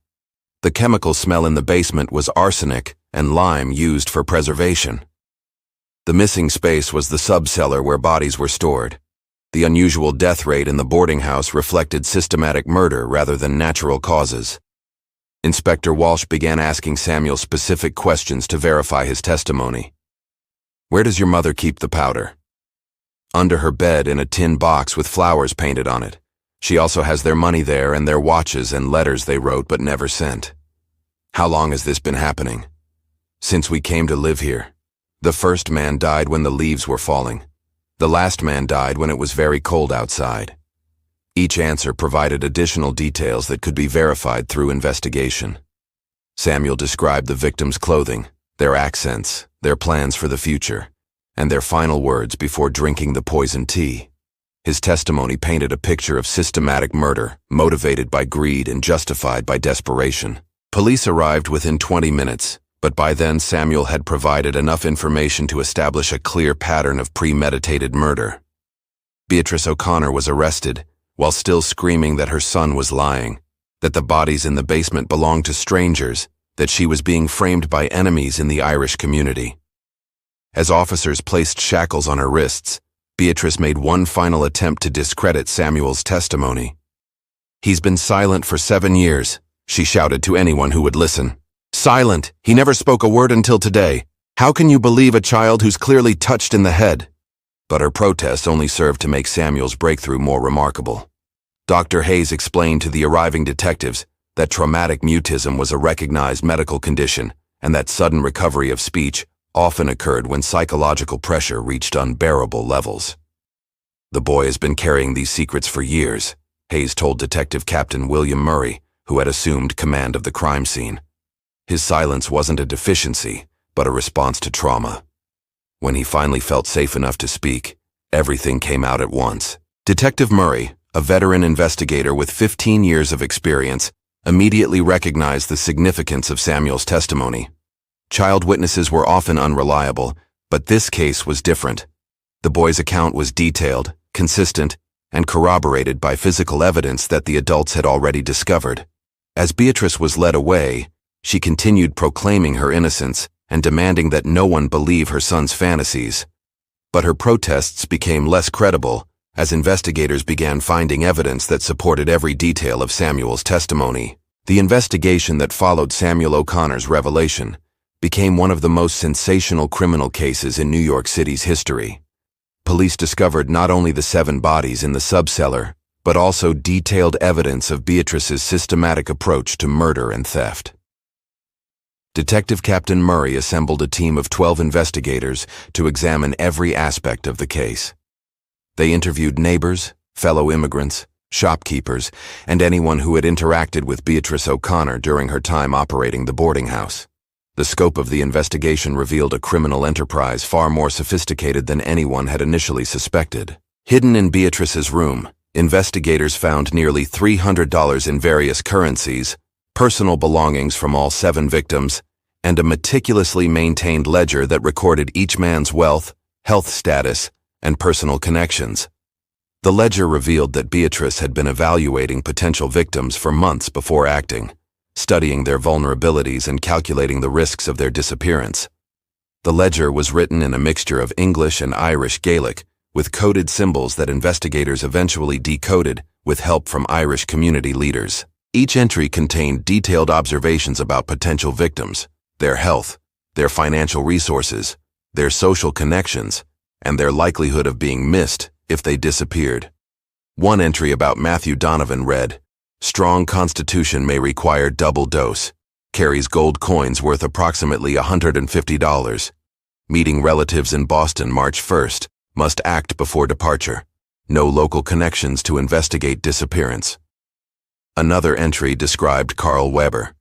The chemical smell in the basement was arsenic and lime used for preservation. The missing space was the subcellar where bodies were stored. The unusual death rate in the boarding house reflected systematic murder rather than natural causes. Inspector Walsh began asking Samuel specific questions to verify his testimony. "Where does your mother keep the powder?" "Under her bed in a tin box with flowers painted on it. She also has their money there and their watches and letters they wrote but never sent." "How long has this been happening?" "Since we came to live here. The first man died when the leaves were falling. The last man died when it was very cold outside." Each answer provided additional details that could be verified through investigation. Samuel described the victims' clothing, their accents, their plans for the future, and their final words before drinking the poisoned tea. His testimony painted a picture of systematic murder, motivated by greed and justified by desperation. Police arrived within 20 minutes, but by then Samuel had provided enough information to establish a clear pattern of premeditated murder. Beatrice O'Connor was arrested, while still screaming that her son was lying, that the bodies in the basement belonged to strangers, that she was being framed by enemies in the Irish community. As officers placed shackles on her wrists, Beatrice made one final attempt to discredit Samuel's testimony. "He's been silent for 7 years," she shouted to anyone who would listen. "Silent! He never spoke a word until today. How can you believe a child who's clearly touched in the head?" But her protests only served to make Samuel's breakthrough more remarkable. Dr. Hayes explained to the arriving detectives that traumatic mutism was a recognized medical condition and that sudden recovery of speech often occurred when psychological pressure reached unbearable levels. "The boy has been carrying these secrets for years," Hayes told Detective Captain William Murray, who had assumed command of the crime scene. His silence wasn't a deficiency, but a response to trauma. When he finally felt safe enough to speak, everything came out at once. Detective Murray, a veteran investigator with 15 years of experience, immediately recognized the significance of Samuel's testimony. Child witnesses were often unreliable, but this case was different. The boy's account was detailed, consistent, and corroborated by physical evidence that the adults had already discovered. As Beatrice was led away, she continued proclaiming her innocence and demanding that no one believe her son's fantasies. But her protests became less credible as investigators began finding evidence that supported every detail of Samuel's testimony. The investigation that followed Samuel O'Connor's revelation became one of the most sensational criminal cases in New York City's history. Police discovered not only the 7 bodies in the subcellar, but also detailed evidence of Beatrice's systematic approach to murder and theft. Detective Captain Murray assembled a team of 12 investigators to examine every aspect of the case. They interviewed neighbors, fellow immigrants, shopkeepers, and anyone who had interacted with Beatrice O'Connor during her time operating the boarding house. The scope of the investigation revealed a criminal enterprise far more sophisticated than anyone had initially suspected. Hidden in Beatrice's room, investigators found nearly $300 in various currencies, personal belongings from all 7 victims, and a meticulously maintained ledger that recorded each man's wealth, health status, and personal connections. The ledger revealed that Beatrice had been evaluating potential victims for months before acting, studying their vulnerabilities and calculating the risks of their disappearance. The ledger was written in a mixture of English and Irish Gaelic, with coded symbols that investigators eventually decoded with help from Irish community leaders. Each entry contained detailed observations about potential victims, their health, their financial resources, their social connections, and their likelihood of being missed if they disappeared. One entry about Matthew Donovan read, "Strong constitution may require double dose. Carries gold coins worth approximately $150. Meeting relatives in Boston March 1st. Must act before departure. No local connections to investigate disappearance." Another entry described Carl Weber.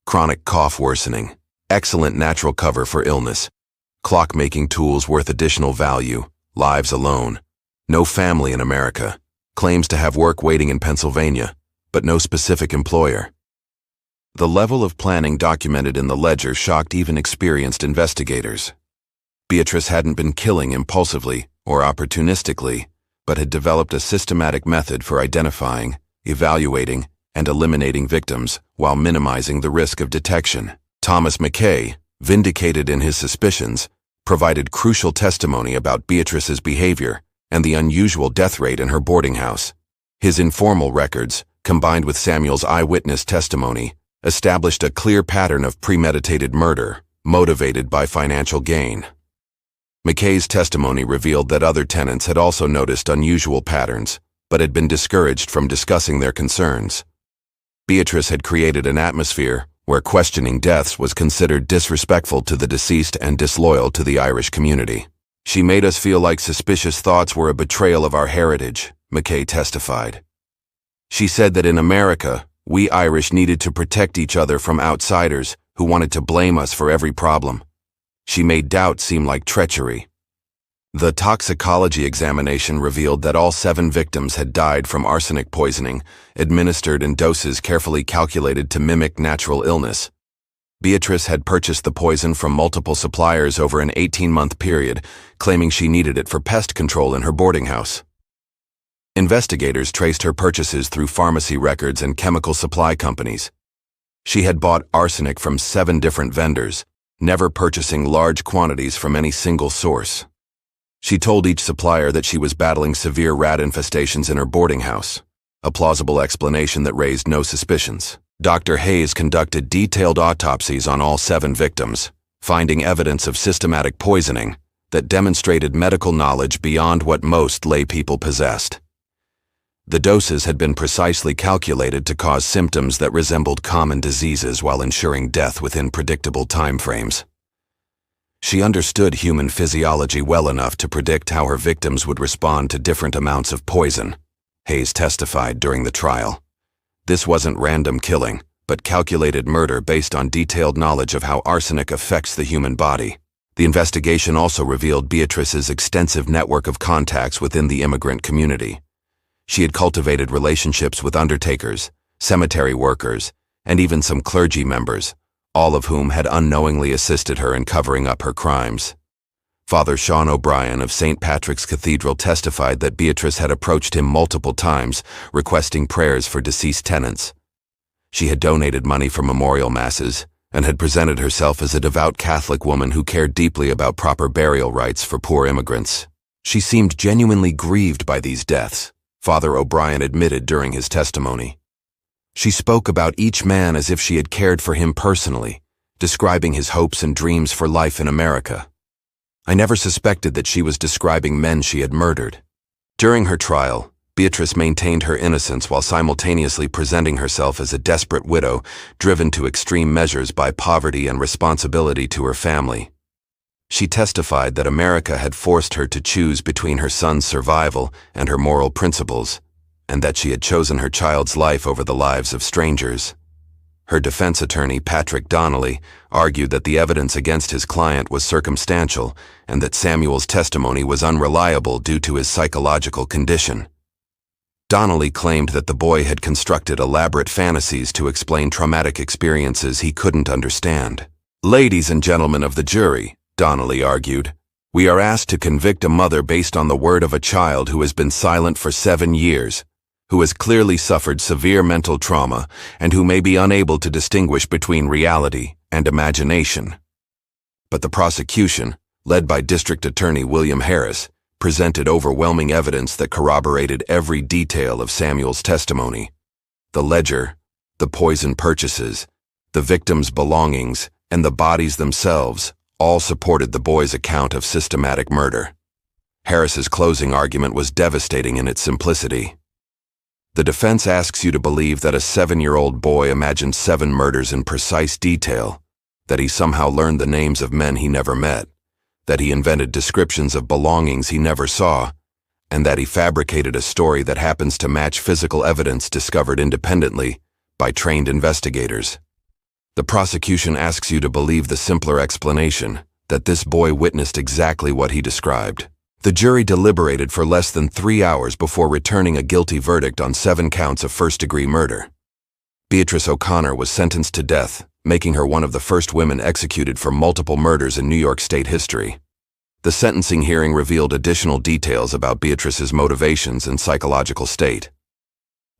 Chronic cough worsening. Excellent natural cover for illness. Clock-making tools worth additional value. Lives alone. No family in America. Claims to have work waiting in Pennsylvania, but no specific employer. The level of planning documented in the ledger shocked even experienced investigators. Beatrice hadn't been killing impulsively or opportunistically, but had developed a systematic method for identifying, evaluating, and eliminating victims while minimizing the risk of detection. Thomas McKay, vindicated in his suspicions, provided crucial testimony about Beatrice's behavior and the unusual death rate in her boarding house. His informal records, combined with Samuel's eyewitness testimony, established a clear pattern of premeditated murder, motivated by financial gain. McKay's testimony revealed that other tenants had also noticed unusual patterns, but had been discouraged from discussing their concerns. Beatrice had created an atmosphere where questioning deaths was considered disrespectful to the deceased and disloyal to the Irish community. "She made us feel like suspicious thoughts were a betrayal of our heritage," McKay testified. "She said that in America, we Irish needed to protect each other from outsiders who wanted to blame us for every problem. She made doubt seem like treachery." The toxicology examination revealed that all 7 victims had died from arsenic poisoning, administered in doses carefully calculated to mimic natural illness. Beatrice had purchased the poison from multiple suppliers over an 18-month period, claiming she needed it for pest control in her boarding house. Investigators traced her purchases through pharmacy records and chemical supply companies. She had bought arsenic from 7 different vendors, never purchasing large quantities from any single source. She told each supplier that she was battling severe rat infestations in her boarding house, a plausible explanation that raised no suspicions. Dr. Hayes conducted detailed autopsies on all 7 victims, finding evidence of systematic poisoning that demonstrated medical knowledge beyond what most laypeople possessed. The doses had been precisely calculated to cause symptoms that resembled common diseases while ensuring death within predictable timeframes. She understood human physiology well enough to predict how her victims would respond to different amounts of poison, Hayes testified during the trial. This wasn't random killing, but calculated murder based on detailed knowledge of how arsenic affects the human body. The investigation also revealed Beatrice's extensive network of contacts within the immigrant community. She had cultivated relationships with undertakers, cemetery workers, and even some clergy members, all of whom had unknowingly assisted her in covering up her crimes. Father Sean O'Brien of St. Patrick's Cathedral testified that Beatrice had approached him multiple times, requesting prayers for deceased tenants. She had donated money for memorial masses and had presented herself as a devout Catholic woman who cared deeply about proper burial rites for poor immigrants. She seemed genuinely grieved by these deaths, Father O'Brien admitted during his testimony. She spoke about each man as if she had cared for him personally, describing his hopes and dreams for life in America. I never suspected that she was describing men she had murdered. During her trial, Beatrice maintained her innocence while simultaneously presenting herself as a desperate widow driven to extreme measures by poverty and responsibility to her family. She testified that America had forced her to choose between her son's survival and her moral principles, and that she had chosen her child's life over the lives of strangers. Her defense attorney, Patrick Donnelly, argued that the evidence against his client was circumstantial and that Samuel's testimony was unreliable due to his psychological condition. Donnelly claimed that the boy had constructed elaborate fantasies to explain traumatic experiences he couldn't understand. "Ladies and gentlemen of the jury," Donnelly argued, "we are asked to convict a mother based on the word of a child who has been silent for 7 years, who has clearly suffered severe mental trauma, and who may be unable to distinguish between reality and imagination." But the prosecution, led by District Attorney William Harris, presented overwhelming evidence that corroborated every detail of Samuel's testimony. The ledger, the poison purchases, the victim's belongings, and the bodies themselves all supported the boy's account of systematic murder. Harris's closing argument was devastating in its simplicity. The defense asks you to believe that a 7-year-old boy imagined 7 murders in precise detail, that he somehow learned the names of men he never met, that he invented descriptions of belongings he never saw, and that he fabricated a story that happens to match physical evidence discovered independently by trained investigators. The prosecution asks you to believe the simpler explanation, that this boy witnessed exactly what he described. The jury deliberated for less than 3 hours before returning a guilty verdict on 7 counts of first-degree murder. Beatrice O'Connor was sentenced to death, making her one of the first women executed for multiple murders in New York State history. The sentencing hearing revealed additional details about Beatrice's motivations and psychological state.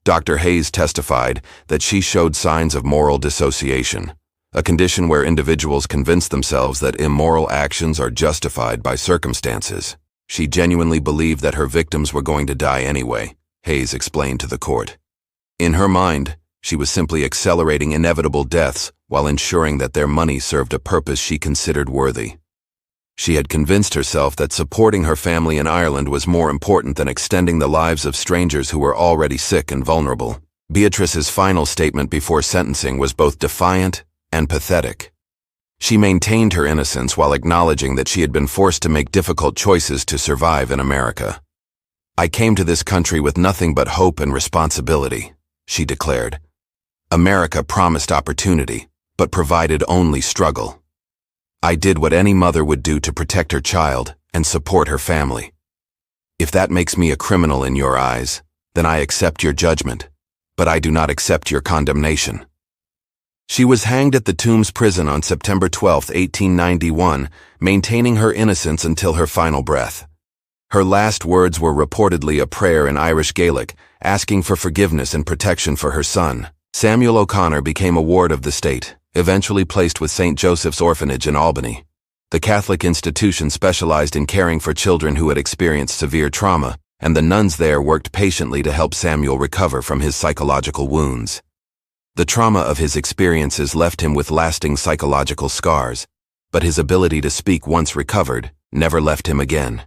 Dr. Hayes testified that she showed signs of moral dissociation, a condition where individuals convince themselves that immoral actions are justified by circumstances. She genuinely believed that her victims were going to die anyway, Hayes explained to the court. In her mind, she was simply accelerating inevitable deaths while ensuring that their money served a purpose she considered worthy. She had convinced herself that supporting her family in Ireland was more important than extending the lives of strangers who were already sick and vulnerable. Beatrice's final statement before sentencing was both defiant and pathetic. She maintained her innocence while acknowledging that she had been forced to make difficult choices to survive in America. "I came to this country with nothing but hope and responsibility," she declared. "America promised opportunity, but provided only struggle. I did what any mother would do to protect her child and support her family. If that makes me a criminal in your eyes, then I accept your judgment, but I do not accept your condemnation." She was hanged at the Tombs prison on September 12, 1891, maintaining her innocence until her final breath. Her last words were reportedly a prayer in Irish Gaelic, asking for forgiveness and protection for her son. Samuel O'Connor became a ward of the state, eventually placed with St. Joseph's Orphanage in Albany. The Catholic institution specialized in caring for children who had experienced severe trauma, and the nuns there worked patiently to help Samuel recover from his psychological wounds. The trauma of his experiences left him with lasting psychological scars, but his ability to speak once recovered never left him again.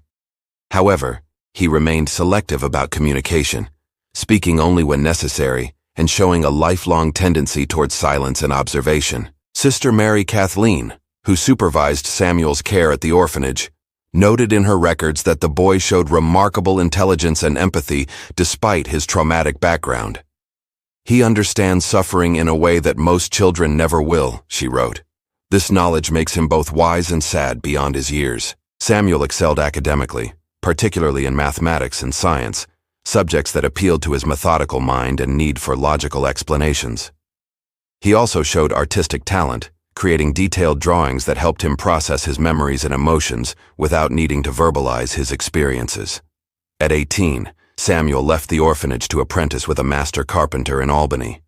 However, he remained selective about communication, speaking only when necessary, and showing a lifelong tendency towards silence and observation. Sister Mary Kathleen, who supervised Samuel's care at the orphanage, noted in her records that the boy showed remarkable intelligence and empathy despite his traumatic background. "He understands suffering in a way that most children never will," she wrote. "This knowledge makes him both wise and sad beyond his years." Samuel excelled academically, particularly in mathematics and science, subjects that appealed to his methodical mind and need for logical explanations. He also showed artistic talent, creating detailed drawings that helped him process his memories and emotions without needing to verbalize his experiences. At 18, Samuel left the orphanage to apprentice with a master carpenter in Albany.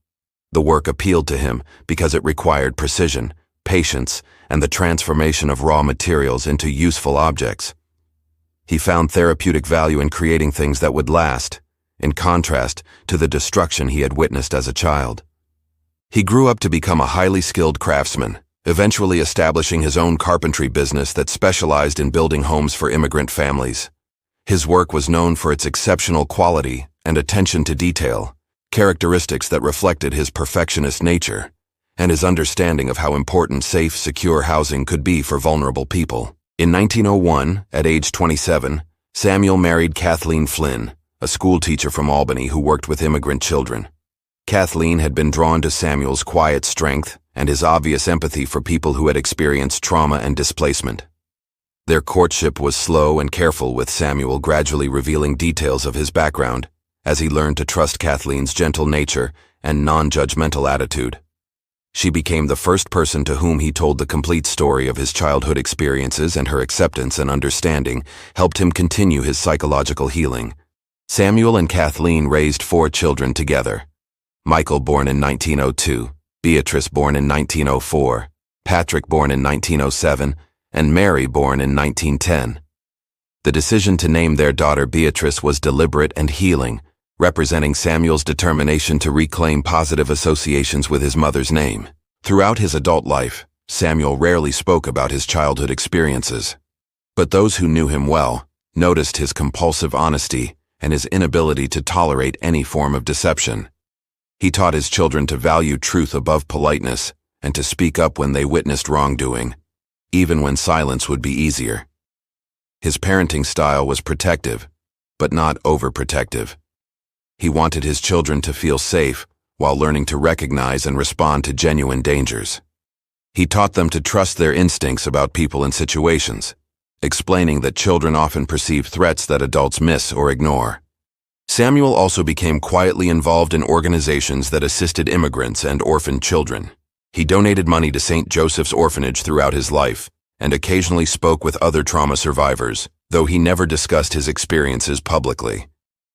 The work appealed to him because it required precision, patience, and the transformation of raw materials into useful objects. He found therapeutic value in creating things that would last, in contrast to the destruction he had witnessed as a child. He grew up to become a highly skilled craftsman, eventually establishing his own carpentry business that specialized in building homes for immigrant families. His work was known for its exceptional quality and attention to detail, characteristics that reflected his perfectionist nature, and his understanding of how important safe, secure housing could be for vulnerable people. In 1901, at age 27, Samuel married Kathleen Flynn, a schoolteacher from Albany who worked with immigrant children. Kathleen had been drawn to Samuel's quiet strength and his obvious empathy for people who had experienced trauma and displacement. Their courtship was slow and careful, with Samuel gradually revealing details of his background as he learned to trust Kathleen's gentle nature and non-judgmental attitude. She became the first person to whom he told the complete story of his childhood experiences, and her acceptance and understanding helped him continue his psychological healing. Samuel and Kathleen raised 4 children together: Michael, born in 1902, Beatrice, born in 1904, Patrick, born in 1907, and Mary, born in 1910. The decision to name their daughter Beatrice was deliberate and healing, representing Samuel's determination to reclaim positive associations with his mother's name. Throughout his adult life, Samuel rarely spoke about his childhood experiences. But those who knew him well noticed his compulsive honesty and his inability to tolerate any form of deception. He taught his children to value truth above politeness and to speak up when they witnessed wrongdoing, even when silence would be easier. His parenting style was protective, but not overprotective. He wanted his children to feel safe while learning to recognize and respond to genuine dangers. He taught them to trust their instincts about people and situations, explaining that children often perceive threats that adults miss or ignore. Samuel also became quietly involved in organizations that assisted immigrants and orphaned children. He donated money to St. Joseph's Orphanage throughout his life and occasionally spoke with other trauma survivors, though he never discussed his experiences publicly.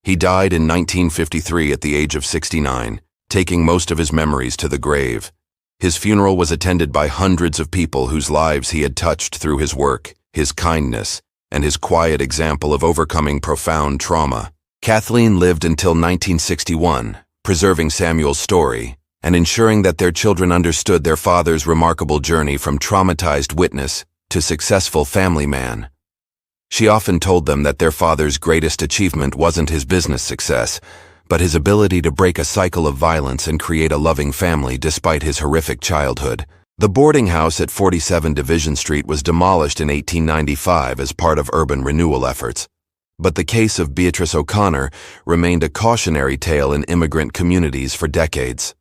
He died in 1953 at the age of 69, taking most of his memories to the grave. His funeral was attended by hundreds of people whose lives he had touched through his work, his kindness, and his quiet example of overcoming profound trauma. Kathleen lived until 1961, preserving Samuel's story and ensuring that their children understood their father's remarkable journey from traumatized witness to successful family man. She often told them that their father's greatest achievement wasn't his business success, but his ability to break a cycle of violence and create a loving family despite his horrific childhood. The boarding house at 47 Division Street was demolished in 1895 as part of urban renewal efforts, but the case of Beatrice O'Connor remained a cautionary tale in immigrant communities for decades.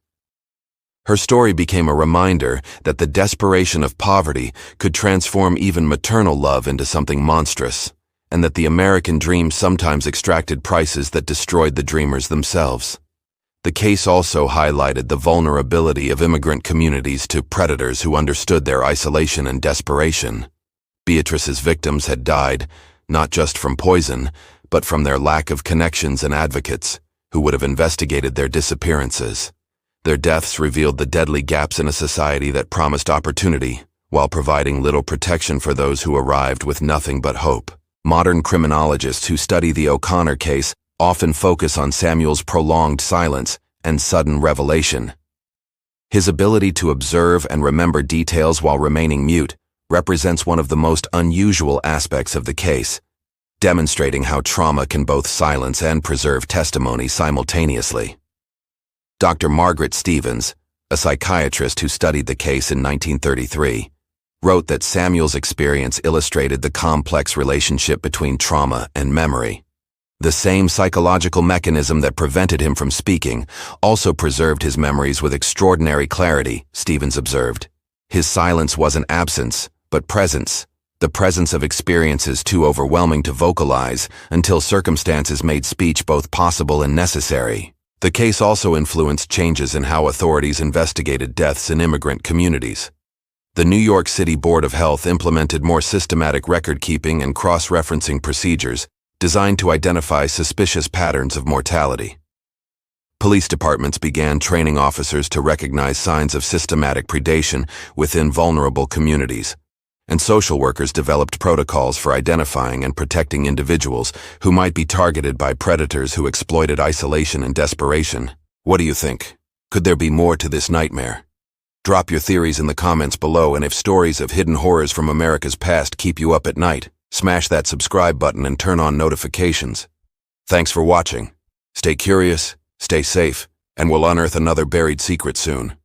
Her story became a reminder that the desperation of poverty could transform even maternal love into something monstrous, and that the American dream sometimes extracted prices that destroyed the dreamers themselves. The case also highlighted the vulnerability of immigrant communities to predators who understood their isolation and desperation. Beatrice's victims had died, not just from poison, but from their lack of connections and advocates who would have investigated their disappearances. Their deaths revealed the deadly gaps in a society that promised opportunity, while providing little protection for those who arrived with nothing but hope. Modern criminologists who study the O'Connor case often focus on Samuel's prolonged silence and sudden revelation. His ability to observe and remember details while remaining mute represents one of the most unusual aspects of the case, demonstrating how trauma can both silence and preserve testimony simultaneously. Dr. Margaret Stevens, a psychiatrist who studied the case in 1933, wrote that Samuel's experience illustrated the complex relationship between trauma and memory. The same psychological mechanism that prevented him from speaking also preserved his memories with extraordinary clarity, Stevens observed. His silence wasn't absence, but presence, the presence of experiences too overwhelming to vocalize until circumstances made speech both possible and necessary. The case also influenced changes in how authorities investigated deaths in immigrant communities. The New York City Board of Health implemented more systematic record-keeping and cross-referencing procedures designed to identify suspicious patterns of mortality. Police departments began training officers to recognize signs of systematic predation within vulnerable communities, and social workers developed protocols for identifying and protecting individuals who might be targeted by predators who exploited isolation and desperation. What do you think? Could there be more to this nightmare? Drop your theories in the comments below, and if stories of hidden horrors from America's past keep you up at night, smash that subscribe button and turn on notifications. Thanks for watching. Stay curious, stay safe, and we'll unearth another buried secret soon.